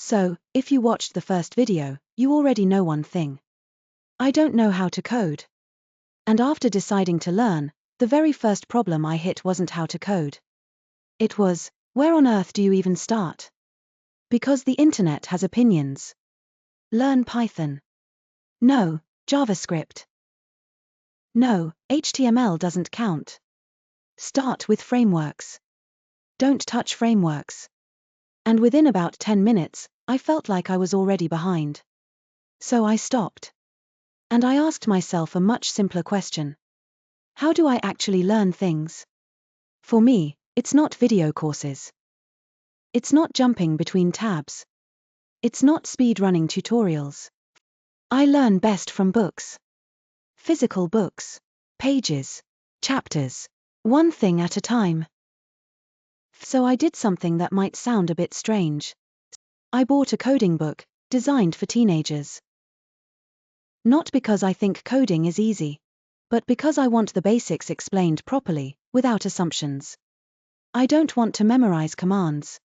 So, if you watched the first video, you already know one thing. I don't know how to code. And after deciding to learn, the very first problem I hit wasn't how to code. It was, where on earth do you even start? Because the internet has opinions. Learn Python. No, JavaScript. No, HTML doesn't count. Start with frameworks. Don't touch frameworks. And within about 10 minutes, I felt like I was already behind. So I stopped. And I asked myself a much simpler question. How do I actually learn things? For me, it's not video courses. It's not jumping between tabs. It's not speed-running tutorials. I learn best from books. Physical books. Pages. Chapters. One thing at a time. So I did something that might sound a bit strange. I bought a coding book, designed for teenagers. Not because I think coding is easy, but because I want the basics explained properly, without assumptions. I don't want to memorize commands.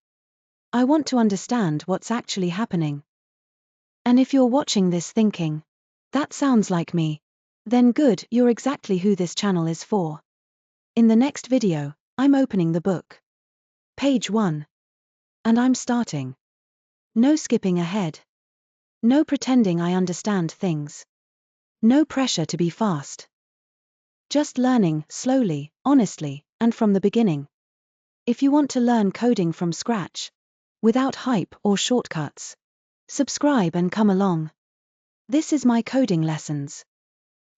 I want to understand what's actually happening. And if you're watching this thinking, that sounds like me, then good, you're exactly who this channel is for. In the next video, I'm opening the book. Page 1. And I'm starting. No skipping ahead. No pretending I understand things. No pressure to be fast. Just learning, slowly, honestly, and from the beginning. If you want to learn coding from scratch, without hype or shortcuts, subscribe and come along. This is my coding lessons.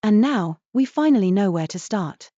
And now, we finally know where to start.